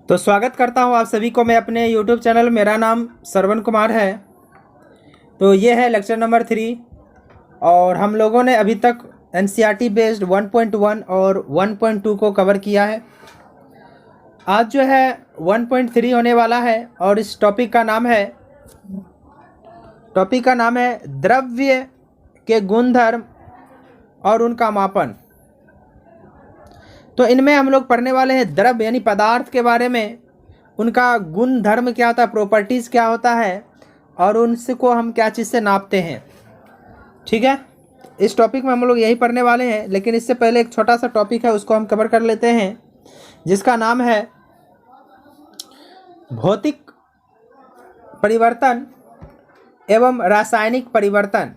तो स्वागत करता हूं आप सभी को मैं अपने YouTube चैनल। मेरा नाम श्रवण कुमार है। तो ये है लेक्चर नंबर 3 और हम लोगों ने अभी तक NCERT बेस्ड 1.1 और 1.2 को कवर किया है। आज जो है 1.3 होने वाला है और इस टॉपिक का नाम है द्रव्य के गुणधर्म और उनका मापन। तो इनमें हम लोग पढ़ने वाले हैं द्रव्य यानी पदार्थ के बारे में, उनका गुण धर्म क्या होता है, प्रॉपर्टीज़ क्या होता है और उनको हम क्या चीज़ से नापते हैं। ठीक है, इस टॉपिक में हम लोग यही पढ़ने वाले हैं, लेकिन इससे पहले एक छोटा सा टॉपिक है उसको हम कवर कर लेते हैं, जिसका नाम है भौतिक परिवर्तन एवं रासायनिक परिवर्तन।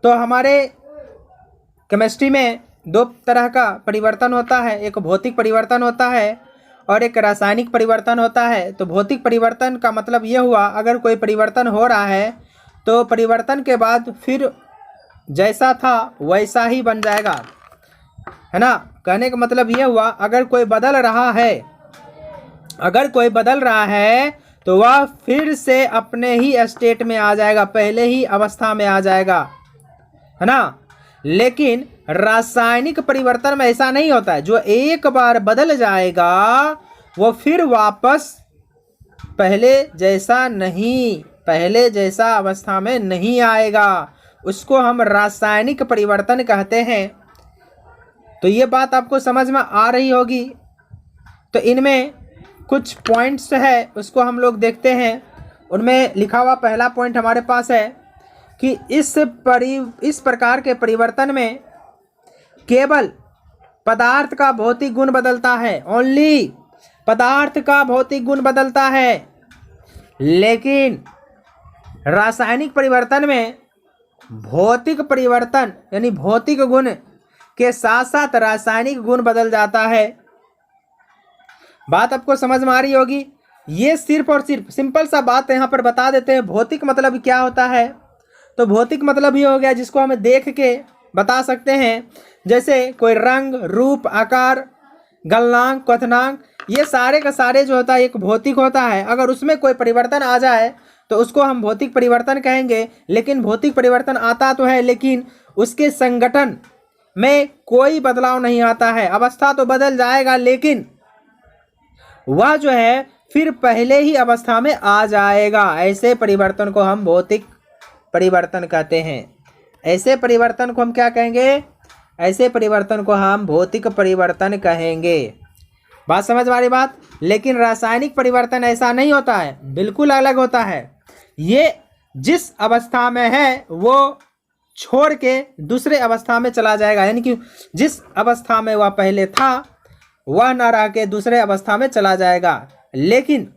तो हमारे केमिस्ट्री में दो तरह का परिवर्तन होता है, एक भौतिक परिवर्तन होता है और एक रासायनिक परिवर्तन होता है। तो भौतिक परिवर्तन का मतलब ये हुआ, अगर कोई परिवर्तन हो रहा है तो परिवर्तन के बाद फिर जैसा था वैसा ही बन जाएगा, है ना। कहने का मतलब ये हुआ, अगर कोई बदल रहा है तो वह फिर से अपने ही स्टेट में आ जाएगा, पहले ही अवस्था में आ जाएगा, है ना। लेकिन रासायनिक परिवर्तन में ऐसा नहीं होता है, जो एक बार बदल जाएगा वो फिर वापस पहले जैसा अवस्था में नहीं आएगा, उसको हम रासायनिक परिवर्तन कहते हैं। तो ये बात आपको समझ में आ रही होगी। तो इनमें कुछ पॉइंट्स है उसको हम लोग देखते हैं। उनमें लिखा हुआ पहला पॉइंट हमारे पास है कि इस प्रकार के परिवर्तन में केवल पदार्थ का भौतिक गुण बदलता है, ओनली पदार्थ का भौतिक गुण बदलता है। लेकिन रासायनिक परिवर्तन में भौतिक परिवर्तन यानी भौतिक गुण के साथ साथ रासायनिक गुण बदल जाता है। बात आपको समझ में आ रही होगी। ये सिर्फ और सिर्फ सिंपल सा बात यहाँ पर बता देते हैं, भौतिक मतलब क्या होता है। तो भौतिक मतलब ये हो गया जिसको हमें देख के बता सकते हैं, जैसे कोई रंग, रूप, आकार, गलनांक, क्वथनांक, ये सारे का सारे जो होता है एक भौतिक होता है। अगर उसमें कोई परिवर्तन आ जाए तो उसको हम भौतिक परिवर्तन कहेंगे। लेकिन भौतिक परिवर्तन आता तो है, लेकिन उसके संगठन में कोई बदलाव नहीं आता है। अवस्था तो बदल जाएगा लेकिन वह जो है फिर पहले ही अवस्था में आ जाएगा। ऐसे परिवर्तन को हम भौतिक परिवर्तन कहते हैं। ऐसे परिवर्तन को हम क्या कहेंगे? ऐसे परिवर्तन को हम भौतिक परिवर्तन कहेंगे। बात समझ वाली बात। लेकिन रासायनिक परिवर्तन ऐसा नहीं होता है, बिल्कुल अलग होता है। ये जिस अवस्था में है वो छोड़ के दूसरे अवस्था में चला जाएगा, यानी कि जिस अवस्था में वह पहले था वह न रह के दूसरे अवस्था में चला जाएगा। लेकिन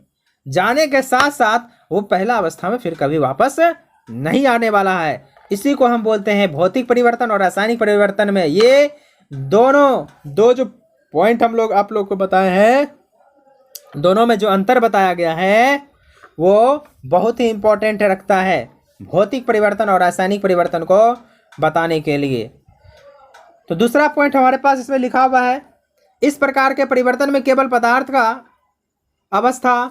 जाने के साथ साथ वो पहला अवस्था में फिर कभी वापस नहीं आने वाला है। इसी को हम बोलते हैं भौतिक परिवर्तन और रासायनिक परिवर्तन में ये दो जो पॉइंट हम लोग आप लोग को बताए हैं, दोनों में जो अंतर बताया गया है वो बहुत ही इंपॉर्टेंट रखता है भौतिक परिवर्तन और रासायनिक परिवर्तन को बताने के लिए। तो दूसरा पॉइंट हमारे पास इसमें लिखा हुआ है, इस प्रकार के परिवर्तन में केवल पदार्थ का अवस्था,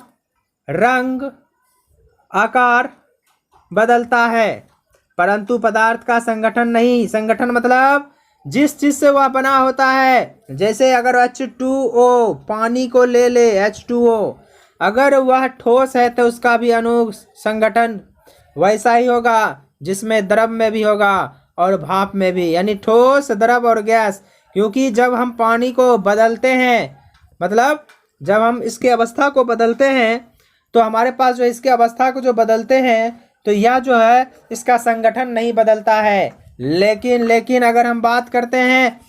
रंग, आकार बदलता है, परंतु पदार्थ का संगठन नहीं। संगठन मतलब जिस चीज से वह बना होता है। जैसे अगर H2O, पानी को ले ले H2O, अगर वह ठोस है तो उसका भी अणु संगठन वैसा ही होगा जिसमें द्रव में भी होगा और भाप में भी, यानी ठोस, द्रव और गैस। क्योंकि जब हम पानी को बदलते हैं, मतलब जब हम इसके अवस्था को बदलते हैं तो हमारे पास जो इसके अवस्था को जो बदलते हैं तो यह जो है इसका संगठन नहीं बदलता है। लेकिन अगर हम बात करते हैं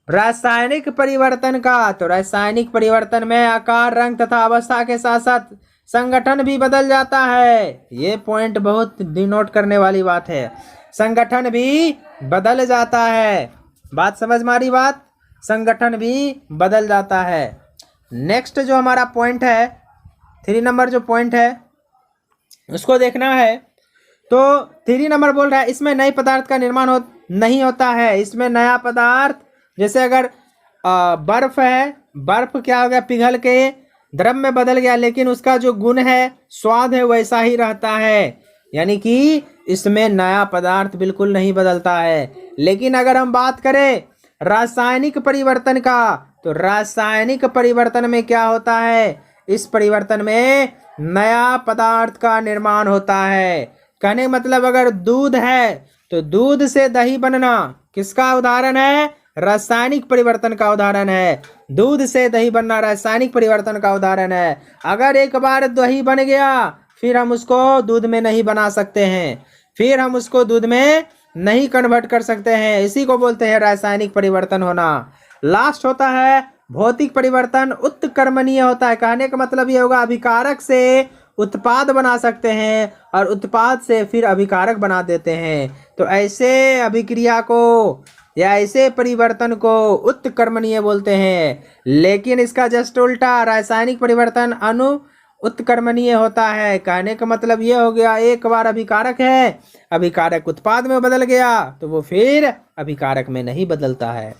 रासायनिक परिवर्तन का, तो रासायनिक परिवर्तन में आकार, रंग तथा अवस्था के साथ साथ संगठन भी बदल जाता है। ये पॉइंट बहुत डिनोट करने वाली बात है, संगठन भी बदल जाता है। बात समझ मारी बात, संगठन भी बदल जाता है। नेक्स्ट जो हमारा पॉइंट है, 3 नंबर जो पॉइंट है उसको देखना है। तो 3 नंबर बोल रहा है इसमें नए पदार्थ का निर्माण नहीं होता है। इसमें नया पदार्थ, जैसे अगर बर्फ है, बर्फ क्या हो गया, पिघल के द्रव में बदल गया, लेकिन उसका जो गुण है, स्वाद है, वैसा ही रहता है। यानी कि इसमें नया पदार्थ बिल्कुल नहीं बदलता है। लेकिन अगर हम बात करें रासायनिक परिवर्तन का, तो रासायनिक परिवर्तन में क्या होता है, इस परिवर्तन में नया पदार्थ का निर्माण होता है। कहने का मतलब अगर दूध है तो दूध से दही बनना किसका उदाहरण है, रासायनिक परिवर्तन का उदाहरण है। दूध से दही बनना रासायनिक परिवर्तन का उदाहरण है। अगर एक बार दही बन गया, फिर हम उसको दूध में नहीं बना सकते हैं, फिर हम उसको दूध में नहीं कन्वर्ट कर सकते हैं। इसी को बोलते हैं रासायनिक परिवर्तन होना। लास्ट होता है भौतिक परिवर्तन, उत्क्रमणीय होता है। कहने का मतलब ये होगा अभिकारक से उत्पाद बना सकते हैं और उत्पाद से फिर अभिकारक बना देते हैं। तो ऐसे अभिक्रिया को या ऐसे परिवर्तन को उत्क्रमणीय बोलते हैं। लेकिन इसका जस्ट उल्टा, रासायनिक परिवर्तन उत्क्रमणीय होता है। कहने का मतलब ये हो गया, एक बार अभिकारक है, अभिकारक उत्पाद में बदल गया तो वो फिर अभिकारक में नहीं बदलता है।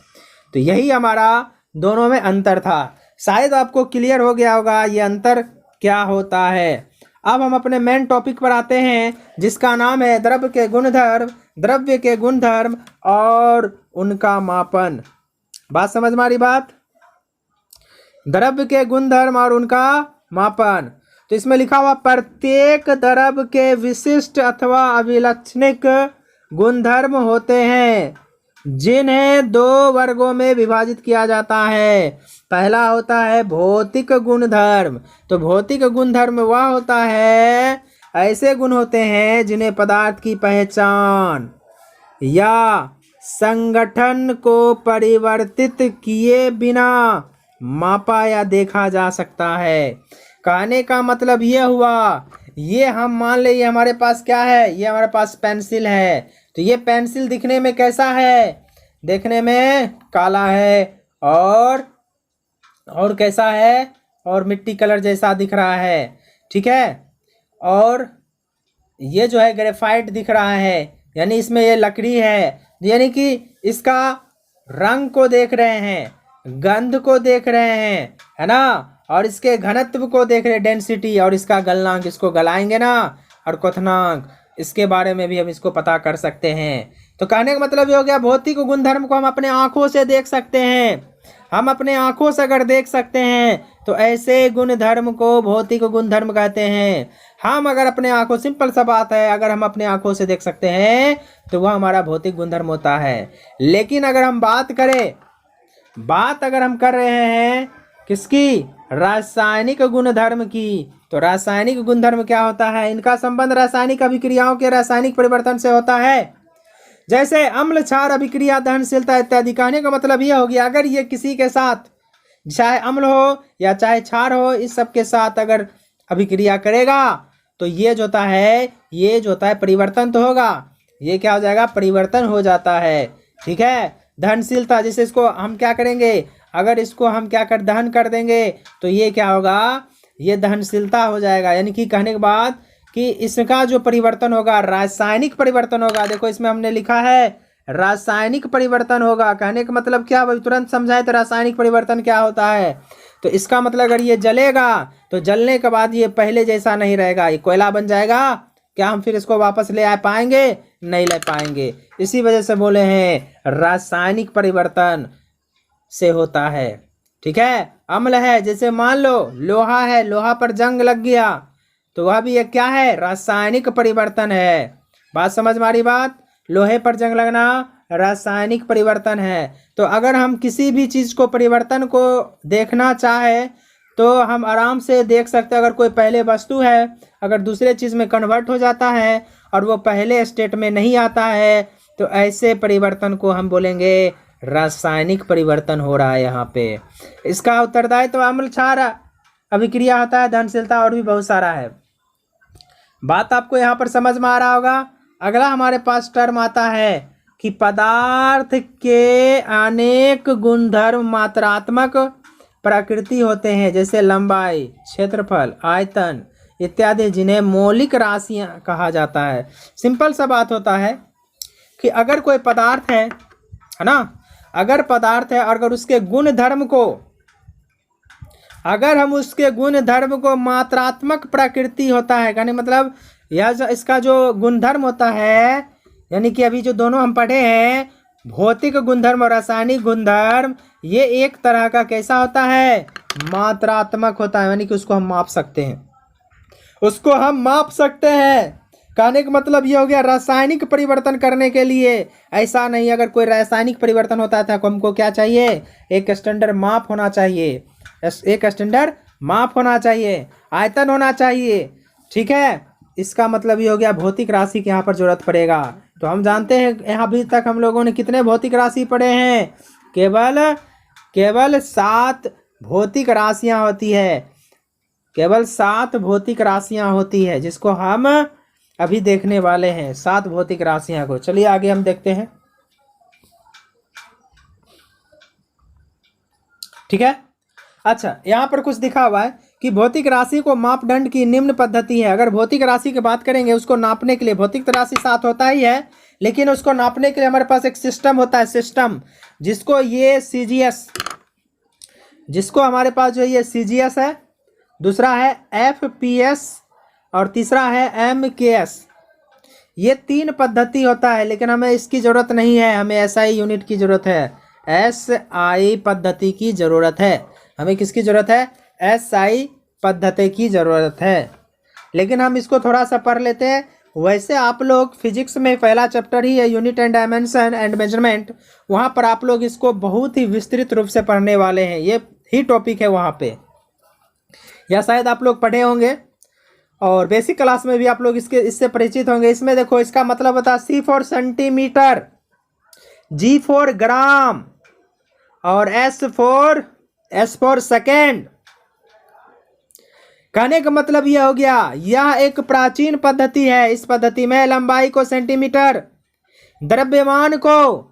तो यही हमारा दोनों में अंतर था। शायद आपको क्लियर हो गया होगा ये अंतर क्या होता है। अब हम अपने मेन टॉपिक पर आते हैं, जिसका नाम है द्रव्य के गुणधर्म, द्रव्य के गुणधर्म और उनका मापन। बात समझ में आ रही बात? द्रव्य के गुणधर्म और उनका मापन। तो इसमें लिखा हुआ प्रत्येक द्रव्य के विशिष्ट अथवा अभिलक्षणिक गुणधर्म होते हैं, जिन्हें दो वर्गों में विभाजित किया जाता है। पहला होता है भौतिक गुणधर्म। तो भौतिक गुणधर्म वह होता है, ऐसे गुण होते हैं जिन्हें पदार्थ की पहचान या संगठन को परिवर्तित किए बिना मापा या देखा जा सकता है। कहने का मतलब ये हुआ, ये हम मान ले ये हमारे पास क्या है, ये हमारे पास पेंसिल है। तो ये पेंसिल दिखने में कैसा है, देखने में काला है और कैसा है, और मिट्टी कलर जैसा दिख रहा है, ठीक है। और ये जो है ग्रेफाइट दिख रहा है, यानी इसमें ये लकड़ी है, यानी कि इसका रंग को देख रहे हैं, गंध को देख रहे हैं, है ना, और इसके घनत्व को देख रहे हैं, डेंसिटी, और इसका गलनांक, इसको गलाएंगे ना, और क्वथनांक, इसके बारे में भी हम इसको पता कर सकते हैं। तो कहने का मतलब ये हो गया, भौतिक गुणधर्म को हम अपने आंखों से देख सकते हैं। हम अपने आंखों से अगर देख सकते हैं तो ऐसे गुणधर्म को भौतिक गुणधर्म कहते हैं। हम अगर अपने आंखों, सिंपल सा बात है, अगर हम अपने आंखों से देख सकते हैं तो वह हमारा भौतिक गुणधर्म होता है। लेकिन अगर हम बात अगर हम कर रहे हैं किसकी, रासायनिक गुणधर्म की, तो रासायनिक गुणधर्म क्या होता है, इनका संबंध रासायनिक अभिक्रियाओं के रासायनिक परिवर्तन से होता है। जैसे अम्ल, क्षार, अभिक्रिया, दहनशीलता इत्यादि। कहने का मतलब यह हो गया, अगर ये किसी के साथ, चाहे अम्ल हो या चाहे क्षार हो, इस सब के साथ अगर अभिक्रिया करेगा तो ये जो होता है परिवर्तन तो होगा। ये क्या हो जाएगा, परिवर्तन हो जाता है, ठीक है। दहनशीलता, जैसे इसको हम क्या करेंगे, अगर इसको हम दहन कर देंगे तो ये क्या होगा, ये दहनशीलता हो जाएगा। यानी कि कहने के बाद कि इसका जो परिवर्तन होगा रासायनिक परिवर्तन होगा। देखो इसमें हमने लिखा है रासायनिक परिवर्तन होगा। कहने का मतलब क्या, भाई तुरंत समझाए तो रासायनिक परिवर्तन क्या होता है। तो इसका मतलब अगर ये जलेगा तो जलने के बाद ये पहले जैसा नहीं रहेगा, ये कोयला बन जाएगा। क्या हम फिर इसको वापस ले आ पाएंगे, नहीं ले पाएंगे। इसी वजह से बोले हैं रासायनिक परिवर्तन से होता है, ठीक है। अम्ल है, जैसे मान लो लोहा है, लोहा पर जंग लग गया तो वह भी एक क्या है, रासायनिक परिवर्तन है। बात समझ में आ रही बात, लोहे पर जंग लगना रासायनिक परिवर्तन है। तो अगर हम किसी भी चीज़ को परिवर्तन को देखना चाहे तो हम आराम से देख सकते हैं। अगर कोई पहले वस्तु है, अगर दूसरे चीज़ में कन्वर्ट हो जाता है और वो पहले स्टेट में नहीं आता है, तो ऐसे परिवर्तन को हम बोलेंगे रासायनिक परिवर्तन हो रहा है यहाँ पे। इसका उत्तरदायित्व अम्ल, क्षार, अभिक्रिया होता है, दहनशीलता, और भी बहुत सारा है। बात आपको यहाँ पर समझ में आ रहा होगा। अगला हमारे पास टर्म आता है कि पदार्थ के अनेक गुणधर्म मात्रात्मक प्रकृति होते हैं, जैसे लंबाई, क्षेत्रफल, आयतन इत्यादि, जिन्हें मौलिक राशियां कहा जाता है। सिंपल सा बात होता है कि अगर कोई पदार्थ है ना, अगर पदार्थ है और अगर उसके गुण धर्म को अगर हम उसके गुण धर्म को मात्रात्मक प्रकृति होता है, यानी मतलब यह इसका जो गुणधर्म होता है, यानी कि अभी जो दोनों हम पढ़े हैं भौतिक गुणधर्म और रासायनिक गुणधर्म, ये एक तरह का कैसा होता है, मात्रात्मक होता है, यानी कि उसको हम माप सकते हैं, उसको हम माप सकते हैं। कहने का मतलब ये हो गया रासायनिक परिवर्तन करने के लिए ऐसा नहीं, अगर कोई रासायनिक परिवर्तन होता है तो हमको क्या चाहिए, एक स्टैंडर्ड माप होना चाहिए, एक स्टैंडर्ड माप होना चाहिए, आयतन होना चाहिए, ठीक है। इसका मतलब ये हो गया भौतिक राशि की यहाँ पर जरूरत पड़ेगा। तो हम जानते हैं यहाँ अभी तक हम लोगों ने कितने भौतिक राशि पढ़े हैं, केवल 7 भौतिक राशियाँ होती है, केवल 7 भौतिक राशियाँ होती है, जिसको हम अभी देखने वाले हैं 7 भौतिक राशियाँ को। चलिए आगे हम देखते हैं, ठीक है। अच्छा, यहाँ पर कुछ दिखा हुआ है कि भौतिक राशि को मापदंड की निम्न पद्धति है। अगर भौतिक राशि की बात करेंगे, उसको नापने के लिए भौतिक राशि 7 होता ही है, लेकिन उसको नापने के लिए हमारे पास एक सिस्टम होता है, सिस्टम जिसको ये CGS, जिसको हमारे पास जो ये CGS है, दूसरा है FPS और तीसरा है MKS। ये 3 पद्धति होता है, लेकिन हमें इसकी ज़रूरत नहीं है, हमें SI यूनिट की ज़रूरत है, SI पद्धति की ज़रूरत है। हमें किसकी ज़रूरत है, SI पद्धति की ज़रूरत है। लेकिन हम इसको थोड़ा सा पढ़ लेते हैं। वैसे आप लोग फिजिक्स में पहला चैप्टर ही है unit and dimension and measurement, वहाँ पर आप लोग इसको बहुत ही विस्तृत रूप से पढ़ने वाले हैं, ये ही टॉपिक है वहाँ पे, या शायद आप लोग पढ़े होंगे और बेसिक क्लास में भी आप लोग इससे परिचित होंगे। इसमें देखो, इसका मतलब होता है C for centimetre, G for gram और S फॉर सेकेंड। कहने का मतलब यह हो गया, यह एक प्राचीन पद्धति है। इस पद्धति में लंबाई को सेंटीमीटर, द्रव्यमान को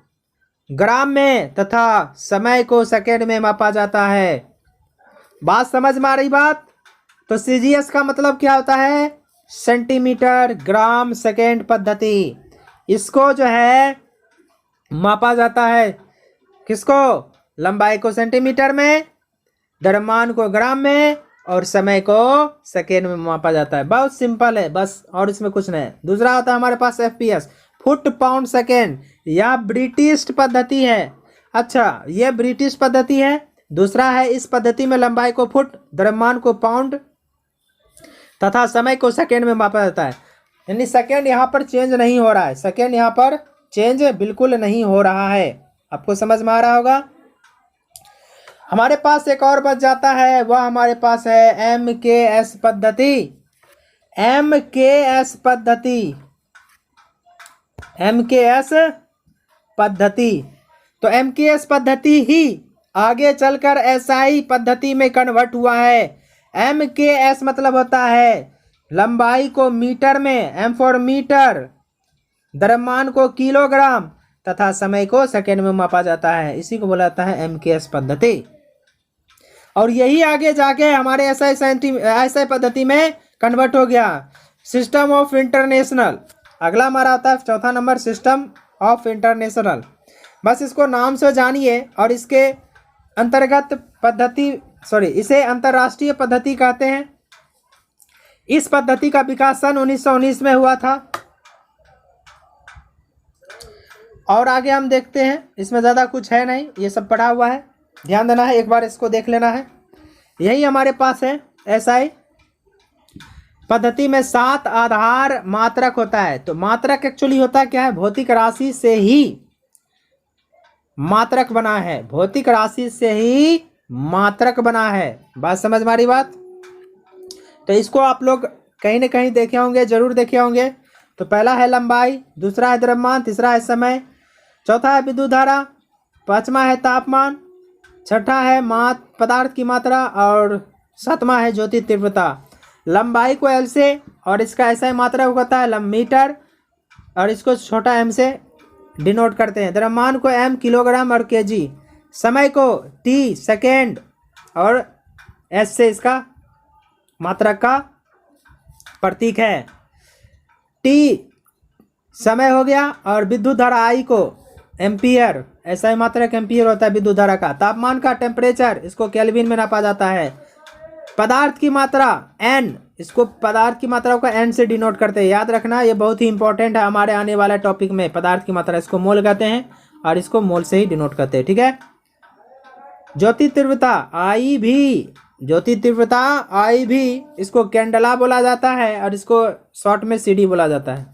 ग्राम में तथा समय को सेकेंड में मापा जाता है। बात समझ में आ रही बात? तो CGS का मतलब क्या होता है, सेंटीमीटर ग्राम सेकेंड पद्धति। इसको जो है मापा जाता है, किसको, लंबाई को सेंटीमीटर में, द्रव्यमान को ग्राम में और समय को सेकेंड में मापा जाता है। बहुत सिंपल है बस, और इसमें कुछ नहीं है। दूसरा होता है हमारे पास FPS, फुट पाउंड सेकेंड, यह ब्रिटिश पद्धति है। अच्छा, यह ब्रिटिश पद्धति है। दूसरा है, इस पद्धति में लंबाई को फुट, द्रव्यमान को पाउंड तथा समय को सेकेंड में मापा जाता है। यानी सेकेंड यहाँ पर चेंज नहीं हो रहा है, सेकेंड यहाँ पर चेंज बिल्कुल नहीं हो रहा है। आपको समझ में आ रहा होगा। हमारे पास एक और बच जाता है, वह हमारे पास है MKS पद्धति। MKS पद्धति, MKS पद्धति। तो MKS पद्धति ही आगे चलकर SI पद्धति में कन्वर्ट हुआ है। MKS मतलब होता है लंबाई को मीटर में, M फॉर मीटर, द्रव्यमान को किलोग्राम तथा समय को सेकेंड में मापा जाता है। इसी को बोला जाता है MKS पद्धति। और यही आगे जाके हमारे SI पद्धति में कन्वर्ट हो गया, सिस्टम ऑफ इंटरनेशनल। अगला हमारा आता है 4था नंबर, सिस्टम ऑफ इंटरनेशनल। बस इसको नाम से जानिए और इसके अंतर्गत पद्धति, इसे अंतर्राष्ट्रीय पद्धति कहते हैं। इस पद्धति का विकास सन 1919 में हुआ था। और आगे हम देखते हैं, इसमें ज़्यादा कुछ है नहीं, ये सब पढ़ा हुआ है, ध्यान देना है, एक बार इसको देख लेना है। यही हमारे पास है SI पद्धति में 7 आधार मात्रक होता है। तो मात्रक एक्चुअली होता क्या है, भौतिक राशि से ही मात्रक बना है, भौतिक राशि से ही मात्रक बना है। बात समझ में आ रही बात? तो इसको आप लोग कहीं ना कहीं देखे होंगे, जरूर देखे होंगे। तो पहला है लंबाई, दूसरा है द्रव्यमान, तीसरा है समय, चौथा है विद्युत धारा, पांचवा है तापमान, छठा है पदार्थ की मात्रा और सातवां है ज्योति तीव्रता। लंबाई को L से और इसका ऐसा मात्रा होता है मीटर, और इसको छोटा m से डिनोट करते हैं। द्रव्यमान को m किलोग्राम और kg, समय को t सेकेंड और s से इसका मात्रक का प्रतीक है। t समय हो गया, और विद्युत धारा I को एम्पियर, ऐसा ही मात्रक एम्पियर होता है विद्युत धारा का। तापमान का टेम्परेचर, इसको केल्विन में नापा जाता है। पदार्थ की मात्रा n, इसको पदार्थ की मात्रा को n से डिनोट करते हैं, याद रखना, ये बहुत ही इंपॉर्टेंट है हमारे आने वाले टॉपिक में। पदार्थ की मात्रा इसको मोल कहते हैं और इसको मोल से ही डिनोट करते हैं, ठीक है। ज्योति तीव्रता आई भी, ज्योति तीव्रता आई भी, इसको कैंडला बोला जाता है और इसको शॉर्ट में CD बोला जाता है।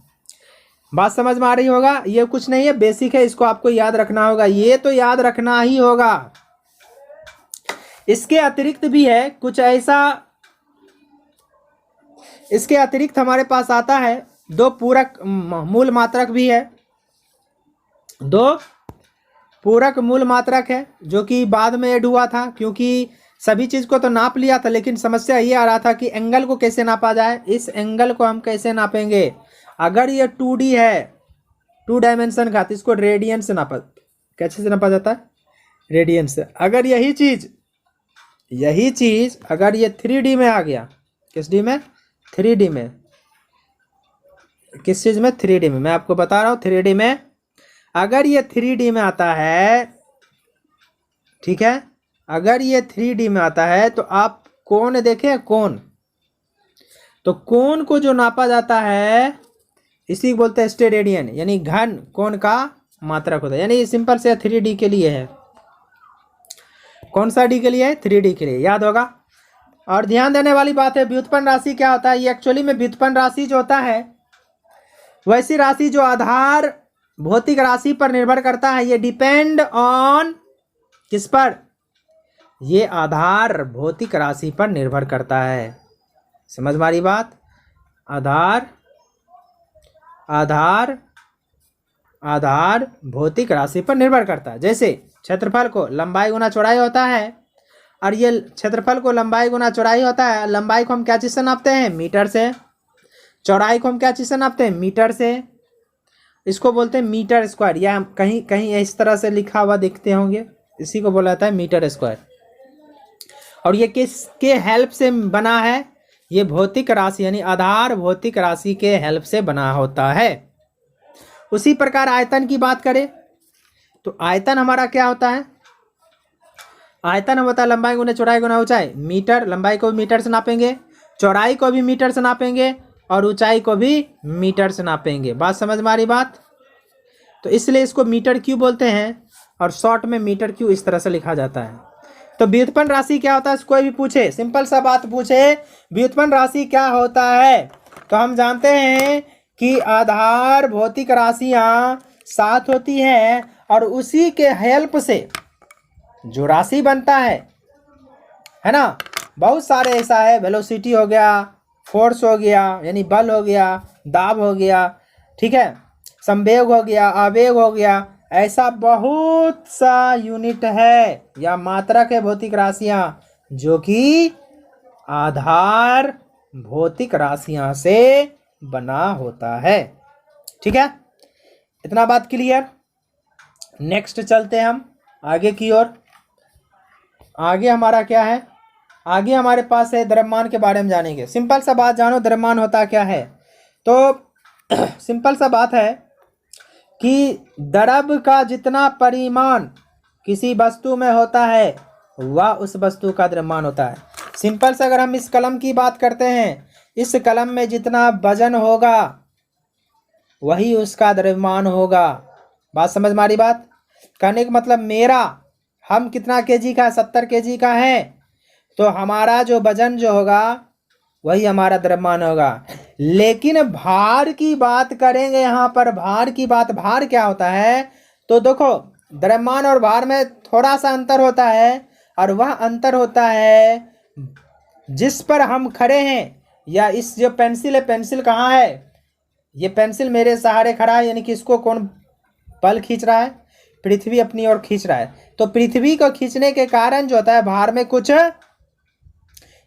बात समझ में आ रही होगा। ये कुछ नहीं है, बेसिक है, इसको आपको याद रखना होगा, ये तो याद रखना ही होगा। इसके अतिरिक्त भी है कुछ ऐसा, इसके अतिरिक्त हमारे पास आता है दो पूरक मूल मात्रक भी है, दो पूरक मूल मात्रक है जो कि बाद में ऐड हुआ था, क्योंकि सभी चीज को तो नाप लिया था, लेकिन समस्या ये आ रहा था कि एंगल को कैसे नापा जाए। इस एंगल को हम कैसे नापेंगे? अगर ये 2D है, 2 डायमेंशन का, तो इसको रेडियन से नापा, कैसे से नापा जाता है? रेडियन से। अगर यही चीज अगर ये 3D में आ गया, किस डी में? 3D में। किस चीज में? 3D में। मैं आपको बता रहा हूं 3D में। अगर ये 3D में आता है, ठीक है, अगर ये 3D में आता है तो आप कोण देखें, कोण, तो कोण को जो नापा जाता है इसी को बोलते हैं स्टेरेडियन, यानी घन कोण का मात्रक होता है। यानी सिंपल से 3D के लिए है। कौन सा डी के लिए है? 3D के लिए, याद होगा। और ध्यान देने वाली बात है, व्युत्पन्न राशि क्या होता है? ये एक्चुअली में व्युत्पन्न राशि जो होता है, वैसी राशि जो आधार भौतिक राशि पर निर्भर करता है। ये डिपेंड ऑन किस पर? ये आधार भौतिक राशि पर निर्भर करता है। समझ मारी बात? आधार भौतिक राशि पर निर्भर करता है। जैसे क्षेत्रफल को लंबाई गुना चौड़ाई होता है, और ये क्षेत्रफल को लंबाई गुना चौड़ाई होता है। लंबाई को हम क्या चीज से नापते हैं? मीटर से। चौड़ाई को हम क्या चीज से नापते हैं? मीटर से। इसको बोलते हैं मीटर स्क्वायर, या कहीं कहीं इस तरह से लिखा हुआ देखते होंगे, इसी को बोला जाता है मीटर स्क्वायर। और ये किसके हेल्प से बना है? ये भौतिक राशि यानी आधार भौतिक राशि के हेल्प से बना होता है। उसी प्रकार आयतन की बात करें तो आयतन हमारा क्या होता है? आयतन होता है लंबाई गुना चौड़ाई गुना ऊंचाई। मीटर, लंबाई को भी मीटर से नापेंगे, चौड़ाई को भी मीटर से नापेंगे, और ऊंचाई को भी मीटर से नापेंगे। बात समझ में आ रही बात? तो इसलिए इसको मीटर क्यूब बोलते हैं, और शॉर्ट में मीटर क्यूब इस तरह से लिखा जाता है। तो व्युत्पन्न राशि क्या होता है? कोई भी पूछे, सिंपल सा बात पूछे, व्युत्पन्न राशि क्या होता है, तो हम जानते हैं कि आधार भौतिक राशियां साथ होती हैं, और उसी के हेल्प से जो राशि बनता है ना, बहुत सारे ऐसा है। वेलोसिटी हो गया, फोर्स हो गया यानी बल हो गया, दाब हो गया, ठीक है, संवेग हो गया, आवेग हो गया, ऐसा बहुत सा यूनिट है या मात्रक है भौतिक राशियां जो कि आधार भौतिक राशियां से बना होता है। ठीक है, इतना बात क्लियर। नेक्स्ट चलते हैं हम आगे की ओर। आगे हमारा क्या है? आगे हमारे पास है द्रव्यमान के बारे में जानेंगे। सिंपल सा बात जानो, द्रव्यमान होता क्या है। तो सिंपल सा बात है कि द्रव्य का जितना परिमाण किसी वस्तु में होता है वह उस वस्तु का द्रव्यमान होता है। सिंपल से अगर हम इस कलम की बात करते हैं, इस कलम में जितना वजन होगा वही उसका द्रव्यमान होगा। बात समझ में आ रही बात? कहने का मतलब मेरा, हम कितना केजी का, 70 केजी का है, तो हमारा जो वजन जो होगा वही हमारा द्रव्यमान होगा। लेकिन भार की बात करेंगे यहाँ पर। भार की बात, भार क्या होता है? तो देखो, द्रव्यमान और भार में थोड़ा सा अंतर होता है, और वह अंतर होता है जिस पर हम खड़े हैं, या इस जो पेंसिल है, पेंसिल कहाँ है? ये पेंसिल मेरे सहारे खड़ा है, यानी कि इसको कौन बल खींच रहा है? पृथ्वी अपनी ओर खींच रहा है। तो पृथ्वी को खींचने के कारण जो होता है भार में कुछ,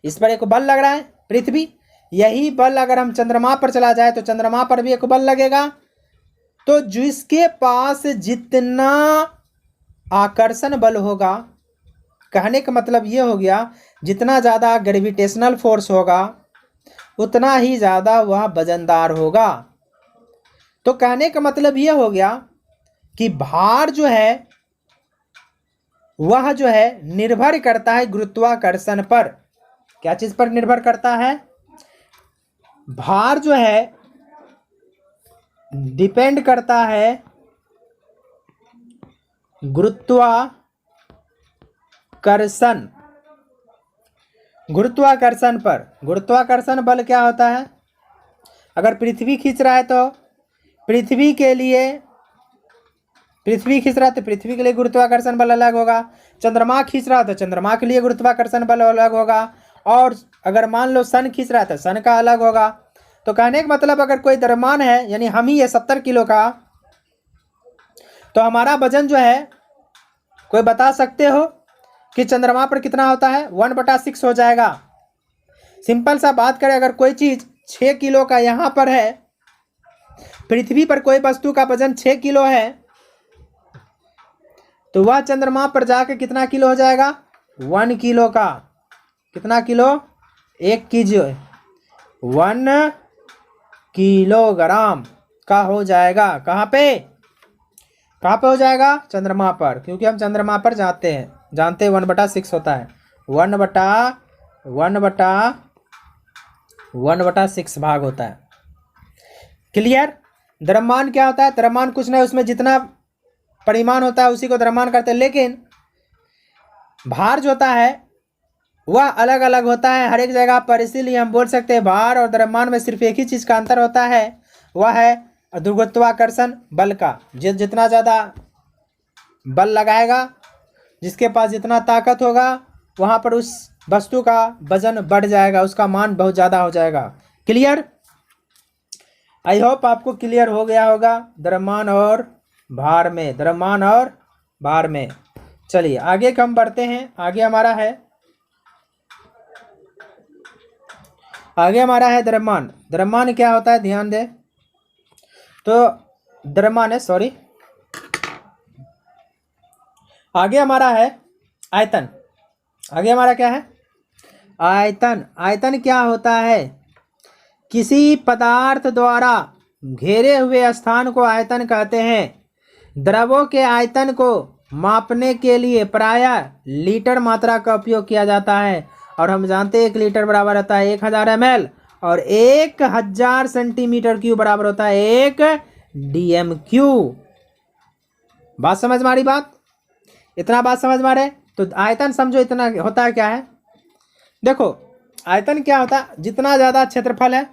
इस पर एक बल लग रहा है, पृथ्वी। यही बल अगर हम चंद्रमा पर चला जाए तो चंद्रमा पर भी एक बल लगेगा। तो जिसके पास जितना आकर्षण बल होगा, कहने का मतलब ये हो गया, जितना ज़्यादा ग्रेविटेशनल फोर्स होगा उतना ही ज़्यादा वह वजनदार होगा। तो कहने का मतलब ये हो गया कि भार जो है वह जो है निर्भर करता है गुरुत्वाकर्षण पर। क्या चीज पर निर्भर करता है? भार जो है डिपेंड करता है गुरुत्वाकर्षण पर। गुरुत्वाकर्षण बल क्या होता है? अगर पृथ्वी खींच रहा है तो पृथ्वी के लिए गुरुत्वाकर्षण बल अलग होगा। चंद्रमा खींच रहा है तो चंद्रमा के लिए गुरुत्वाकर्षण बल अलग होगा। और अगर मान लो सन खींच रहा है तो सन का अलग होगा। तो कहने का मतलब अगर कोई द्रव्यमान है, यानी हम ही है 70 किलो का, तो हमारा वजन जो है, कोई बता सकते हो कि चंद्रमा पर कितना होता है? 1/6 हो जाएगा। सिंपल सा बात करें, अगर कोई चीज 6 किलो का यहाँ पर है, पृथ्वी पर कोई वस्तु का वजन 6 किलो है, तो वह चंद्रमा पर जाकर कितना किलो हो जाएगा? 1 किलो का। कितना किलो? 1 कीजिए 1 किलोग्राम का हो जाएगा। कहाँ पे हो जाएगा? चंद्रमा पर, क्योंकि हम चंद्रमा पर जानते हैं 1/6 होता है। 1/6 भाग होता है। क्लियर? द्रव्यमान क्या होता है? द्रव्यमान कुछ नहीं, उसमें जितना परिमाण होता है उसी को द्रव्यमान करते हैं। लेकिन भार जो होता है वह अलग अलग होता है हर एक जगह पर। इसीलिए हम बोल सकते हैं भार और द्रव्यमान में सिर्फ एक ही चीज का अंतर होता है, वह है गुरुत्वाकर्षण बल का। जितना ज़्यादा बल लगाएगा, जिसके पास जितना ताकत होगा, वहाँ पर उस वस्तु का वजन बढ़ जाएगा, उसका मान बहुत ज़्यादा हो जाएगा। क्लियर? आई होप आपको क्लियर हो गया होगा द्रव्यमान और भार में। चलिए आगे हम बढ़ते हैं। आगे हमारा है द्रव्यमान। द्रव्यमान क्या होता है? ध्यान दें तो द्रव्यमान है, सॉरी, आगे हमारा है आयतन। आगे हमारा क्या है? आयतन। आयतन क्या होता है? किसी पदार्थ द्वारा घेरे हुए स्थान को आयतन कहते हैं। द्रवों के आयतन को मापने के लिए प्रायः लीटर मात्रा का उपयोग किया जाता है। और हम जानते हैं 1 लीटर बराबर होता है 1000 ml, और 1000 सेंटीमीटर क्यूब बराबर होता है 1 DMQ। बात समझ में आ रही? इतना बात समझ में आ रहे? तो आयतन समझो इतना होता है क्या है। देखो आयतन क्या होता है? जितना ज़्यादा क्षेत्रफल है,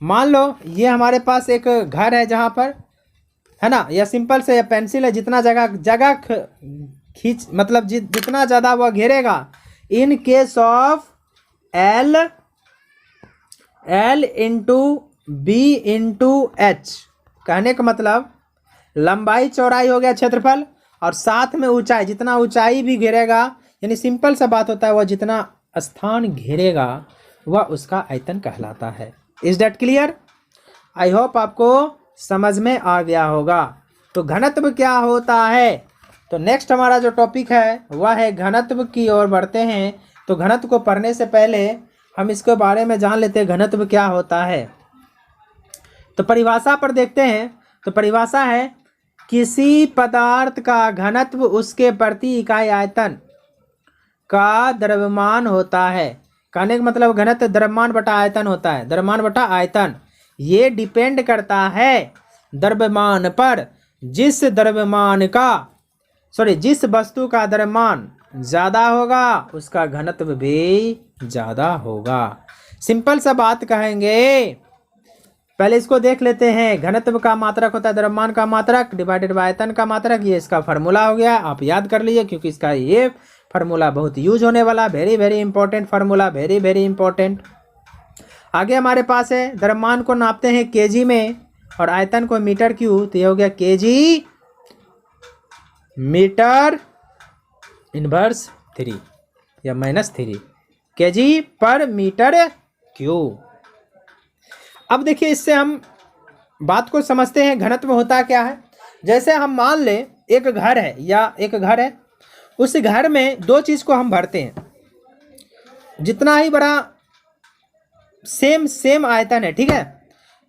मान लो ये हमारे पास एक घर है जहाँ पर, है ना, या सिंपल से पेंसिल है, जितना जगह खींच मतलब जितना ज़्यादा वह घेरेगा, in case of L into B into H। कहने का मतलब लंबाई चौड़ाई हो गया क्षेत्रफल, और साथ में ऊंचाई, जितना ऊंचाई भी घेरेगा, यानी सिंपल सा बात होता है, वह जितना स्थान घेरेगा वह उसका आयतन कहलाता है। Is that clear? I hope आपको समझ में आ गया होगा। तो घनत्व क्या होता है? तो नेक्स्ट हमारा जो टॉपिक है वह है घनत्व की ओर बढ़ते हैं। तो घनत्व को पढ़ने से पहले हम इसके बारे में जान लेते हैं घनत्व क्या होता है। तो परिभाषा पर देखते हैं। तो परिभाषा है किसी पदार्थ का घनत्व उसके प्रति इकाई आयतन का द्रव्यमान होता है। कहने का मतलब घनत्व द्रव्यमान बटा आयतन होता है। द्रव्यमान बटा आयतन ये डिपेंड करता है द्रव्यमान पर। जिस वस्तु का द्रव्यमान ज़्यादा होगा उसका घनत्व भी ज़्यादा होगा। सिंपल सा बात कहेंगे, पहले इसको देख लेते हैं। घनत्व का मात्रक होता है द्रव्यमान का मात्रक डिवाइडेड बाय आयतन का मात्रक। ये इसका फार्मूला हो गया, आप याद कर लीजिए, क्योंकि इसका ये फार्मूला बहुत यूज होने वाला, very important formula, very important. आगे हमारे पास है द्रव्यमान को नापते हैं केजी में और आयतन को मीटर क्यूब। तो ये हो गया केजी मीटर इनवर्स 3 या -3 केजी पर मीटर क्यूब। अब देखिए इससे हम बात को समझते हैं घनत्व होता क्या है। जैसे हम मान ले एक घर है, उस घर में दो चीज़ को हम भरते हैं, जितना ही बड़ा सेम आयतन है, ठीक है।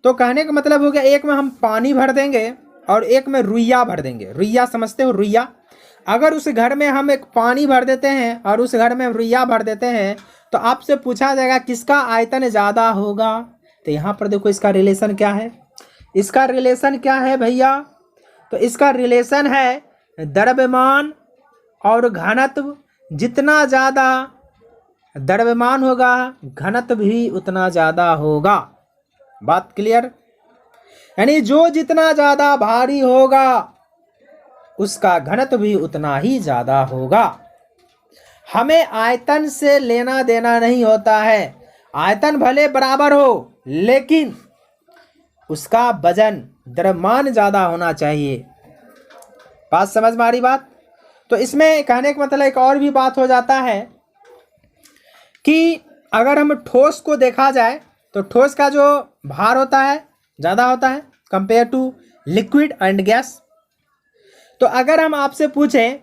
तो कहने का मतलब हो गया एक में हम पानी भर देंगे और एक में रुइया भर देंगे। रुइया समझते हो? रुइया अगर उस घर में हम एक पानी भर देते हैं और उस घर में रुइया भर देते हैं तो आपसे पूछा जाएगा किसका आयतन ज़्यादा होगा। तो यहाँ पर देखो इसका रिलेशन क्या है, इसका रिलेशन क्या है भैया, तो इसका रिलेशन है द्रव्यमान और घनत्व। जितना ज़्यादा द्रव्यमान होगा घनत्व भी उतना ज़्यादा होगा। बात क्लियर? यानी जो जितना ज़्यादा भारी होगा उसका घनत्व भी उतना ही ज़्यादा होगा। हमें आयतन से लेना देना नहीं होता है, आयतन भले बराबर हो लेकिन उसका वजन द्रव्यमान ज़्यादा होना चाहिए। बात समझ में आ रही बात? तो इसमें कहने का मतलब एक और भी बात हो जाता है कि अगर हम ठोस को देखा जाए तो ठोस का जो भार होता है ज़्यादा होता है compare to liquid and gas. तो अगर हम आपसे पूछें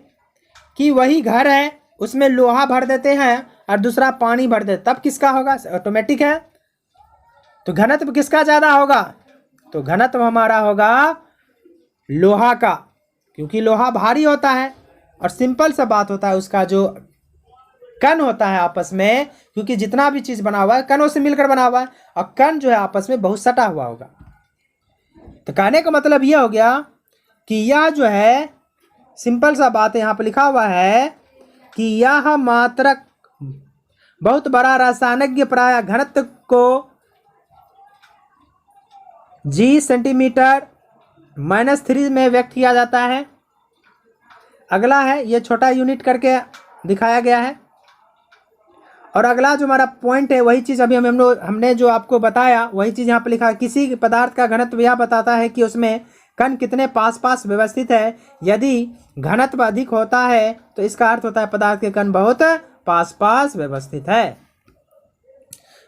कि वही घर है उसमें लोहा भर देते हैं और दूसरा पानी भर देते तब किसका होगा? ऑटोमेटिक है। तो घनत्व किसका ज़्यादा होगा? तो घनत्व हमारा होगा लोहा का, क्योंकि लोहा भारी होता है और सिंपल सा बात होता है उसका जो कण होता है आपस में, क्योंकि जितना भी चीज़ बना हुआ है कणों से मिलकर बना हुआ है और कण जो है आपस में बहुत सटा हुआ होगा। तो कहने का मतलब यह हो गया कि यह जो है सिंपल सा बात है, यहाँ पर लिखा हुआ है कि यह मात्रक बहुत बड़ा रासायनिक प्राय घनत्व को जी सेंटीमीटर -3 में व्यक्त किया जाता है। अगला है ये छोटा यूनिट करके दिखाया गया है। और अगला जो हमारा पॉइंट है वही चीज़ अभी हमने जो आपको बताया वही चीज़ यहाँ पर लिखा है। किसी पदार्थ का घनत्व यह बताता है कि उसमें कण कितने पास पास व्यवस्थित है। यदि घनत्व अधिक होता है तो इसका अर्थ होता है पदार्थ के कण बहुत पास पास व्यवस्थित है।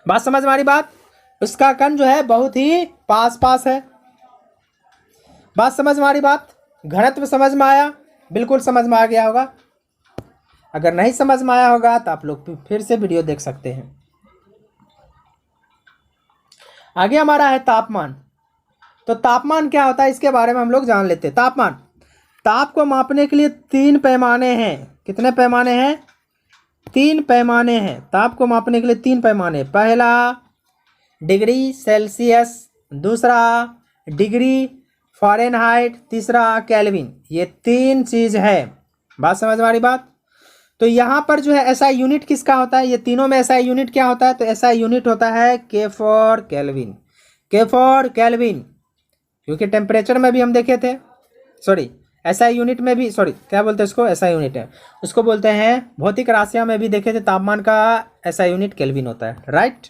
बात समझ में आ रही बात? उसका कण जो है बहुत ही पास पास है। बात समझ में आ रही बात? घनत्व समझ में आया? बिल्कुल समझ में आ गया होगा। अगर नहीं समझ में आया होगा तो आप लोग फिर से वीडियो देख सकते हैं। आगे हमारा है तापमान। तो तापमान क्या होता है इसके बारे में हम लोग जान लेते हैं। तापमान, ताप को मापने के लिए 3 पैमाने हैं। कितने पैमाने हैं? 3 पैमाने हैं। ताप को मापने के लिए 3 पैमाने। पहला डिग्री सेल्सियस, दूसरा डिग्री फ़ारेनहाइट, तीसरा केल्विन। ये 3 चीज़ है। बात समझ में आ रही बात? तो यहाँ पर जो है एसआई यूनिट किसका होता है? ये तीनों में एसआई यूनिट क्या होता है? तो एसआई यूनिट होता है के फॉर केल्विन। के फॉर केल्विन, क्योंकि टेम्परेचर में भी हम देखे थे, सॉरी एसआई यूनिट में भी, सॉरी क्या बोलते हैं उसको, एसआई यूनिट है, उसको बोलते हैं भौतिक राशियाँ में भी देखे थे। तापमान का एसआई यूनिट केल्विन होता है। राइट,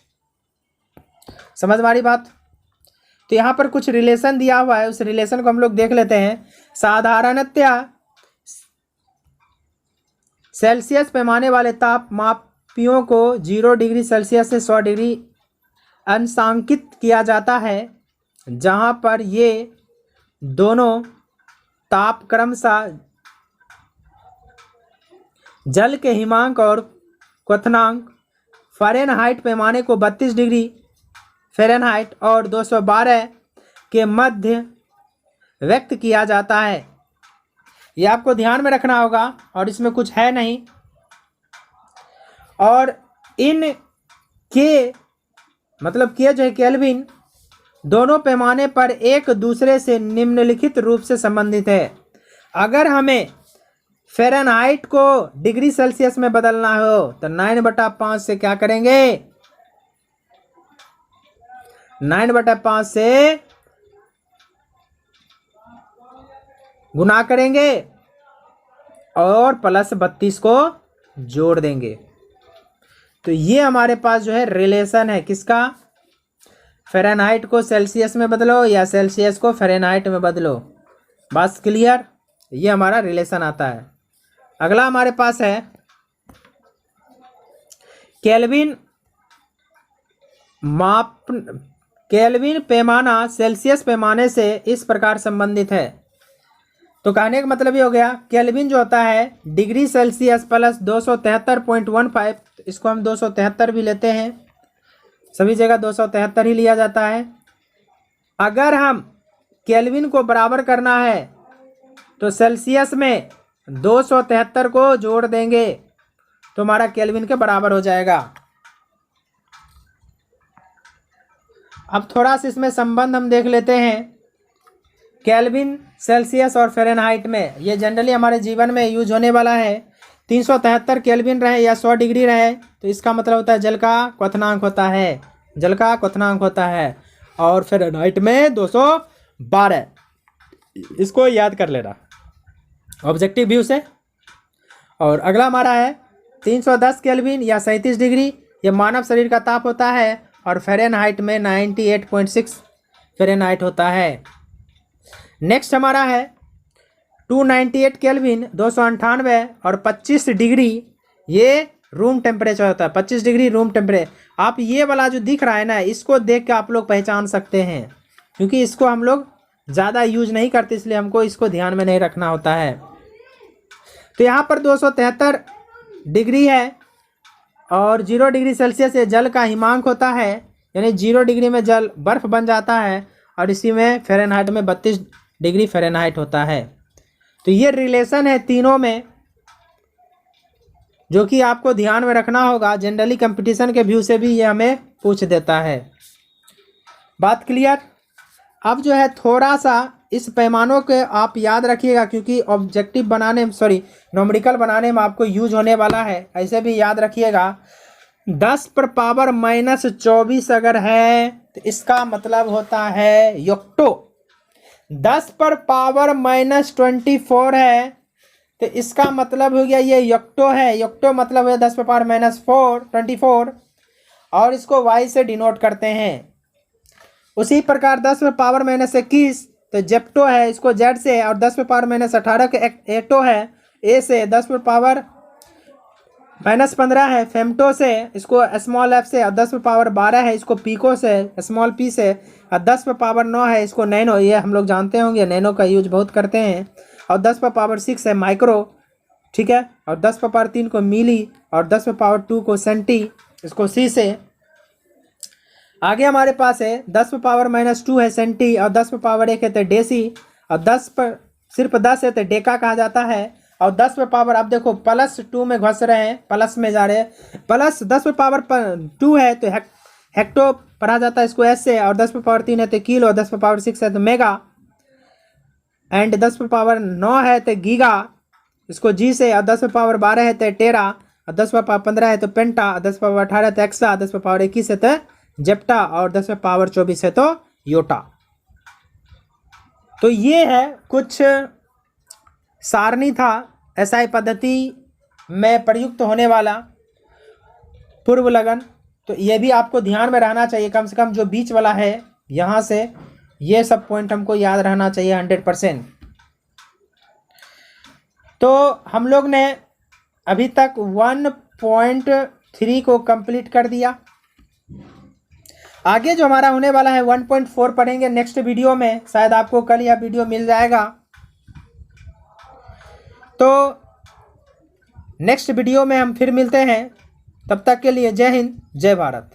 समझ में आ रही बात? तो यहाँ पर कुछ रिलेशन दिया हुआ है, उस रिलेशन को हम लोग देख लेते हैं। साधारणतया सेल्सियस पैमाने वाले ताप मापियों को 0 डिग्री सेल्सियस से 100 डिग्री अंशांकित किया जाता है, जहाँ पर ये दोनों ताप क्रमशः जल के हिमांक और क्वथनांक फ़ारेनहाइट पैमाने को 32 डिग्री फ़ारेनहाइट और 212 के मध्य व्यक्त किया जाता है। ये आपको ध्यान में रखना होगा और इसमें कुछ है नहीं। और इन के मतलब के जो है केल्विन दोनों पैमाने पर एक दूसरे से निम्नलिखित रूप से संबंधित है। अगर हमें फ़ारेनहाइट को डिग्री सेल्सियस में बदलना हो तो 9/5 से क्या करेंगे? 9/5 से गुना करेंगे और +32 को जोड़ देंगे। तो ये हमारे पास जो है रिलेशन है किसका? फ़ारेनहाइट को सेल्सियस में बदलो या सेल्सियस को फ़ारेनहाइट में बदलो। बस क्लियर? ये हमारा रिलेशन आता है। अगला हमारे पास है केल्विन माप। केल्विन पैमाना सेल्सियस पैमाने से इस प्रकार संबंधित है। तो कहने का मतलब ये हो गया, केल्विन जो होता है डिग्री सेल्सियस प्लस 273.15, इसको हम 273 भी लेते हैं, सभी जगह 273 ही लिया जाता है। अगर हम केल्विन को बराबर करना है तो सेल्सियस में 273 को जोड़ देंगे तो हमारा केल्विन के बराबर हो जाएगा। अब थोड़ा सा इसमें संबंध हम देख लेते हैं केल्विन, सेल्सियस और फ़ारेनहाइट में। ये जनरली हमारे जीवन में यूज होने वाला है। 373 केल्विन रहे या 100 डिग्री रहे तो इसका मतलब होता है जल का क्वथनांक होता है, जल का क्वथनांक होता है। और फ़ारेनहाइट में 212, इसको याद कर लेना ऑब्जेक्टिव व्यू से। और अगला हमारा है 310 केल्विन या 37 डिग्री, ये मानव शरीर का ताप होता है और फ़ारेनहाइट में 98.6 फ़ारेनहाइट होता है। नेक्स्ट हमारा है 298 केल्विन 298 और 25 डिग्री, ये रूम टेम्परेचर होता है। 25 डिग्री रूम टेम्परेचर। आप ये वाला जो दिख रहा है ना, इसको देख के आप लोग पहचान सकते हैं, क्योंकि इसको हम लोग ज़्यादा यूज नहीं करते, इसलिए हमको इसको ध्यान में नहीं रखना होता है। तो यहाँ पर 273 डिग्री है और 0 डिग्री सेल्सियस ये जल का हिमांक होता है, यानी 0 डिग्री में जल बर्फ़ बन जाता है और इसी में फ़ारेनहाइट में 32 डिग्री फ़ारेनहाइट होता है। तो ये रिलेशन है तीनों में, जो कि आपको ध्यान में रखना होगा। जनरली कंपटीशन के व्यू से भी ये हमें पूछ देता है। बात क्लियर? अब जो है थोड़ा सा इस पैमानों के आप याद रखिएगा, क्योंकि ऑब्जेक्टिव बनाने में न्यूमेरिकल बनाने में आपको यूज होने वाला है। ऐसे भी याद रखिएगा 10 पर पावर -24 अगर है तो इसका मतलब होता है योक्टो। 10 पर पावर -24 है तो इसका मतलब हो गया ये योक्टो है। योक्टो मतलब है 10 पर पावर -24 और इसको y से डिनोट करते हैं। उसी प्रकार 10 पर पावर -21 तो जेप्टो है, इसको z से, और 10 पर पावर -18 के एटो है a से, 10 पर पावर -15 है फेमटो से, इसको स्मॉल f से, और 10 पर पावर 12 है इसको पीको से, स्मॉल p से, और 10 पर पावर 9 है इसको नैनो, ये हम लोग जानते होंगे, नैनो का यूज बहुत करते हैं। और 10 पर पावर 6 है माइक्रो, ठीक है। और 10 पर पावर 3 को मिली, और 10 पर पावर 2 को सेंटी, इसको सी से। आगे हमारे पास है 10 पर पावर -2 है सेंटी, और 10 पर पावर 1 है तो डेसी, और 10 पर सिर्फ 10 है तो डेका कहा जाता है। और 10 पर पावर, अब देखो +2 में घुस रहे हैं, प्लस में जा रहे हैं, प्लस 10 पर पावर 2 है तो हेक्टो पढ़ा जाता है इसको एस से, और 10 पर पावर 3 है तो किलो, और 10 पर पावर 6 है तो मेगा, एंड 10 पर पावर 9 है तो गीगा, इसको जी से, और 10 पर पावर 12 है तो टेरा, और 10 पर पावर 15 है तो पेंटा, और 10 पर पावर 18 है तो एक्सा, 10 पर पावर 21 है तो जेप्टा, और 10 पर पावर 24 है तो योटा। तो ये है कुछ सारणी था एसआई पद्धति में प्रयुक्त होने वाला पूर्व लगन। तो ये भी आपको ध्यान में रहना चाहिए, कम से कम जो बीच वाला है यहाँ से ये सब पॉइंट हमको याद रहना चाहिए 100%। तो हम लोग ने अभी तक 1.3 को कंप्लीट कर दिया। आगे जो हमारा होने वाला है 1.4 पढ़ेंगे नेक्स्ट वीडियो में, शायद आपको कल यह वीडियो मिल जाएगा। तो नेक्स्ट वीडियो में हम फिर मिलते हैं, तब तक के लिए जय हिंद जय भारत।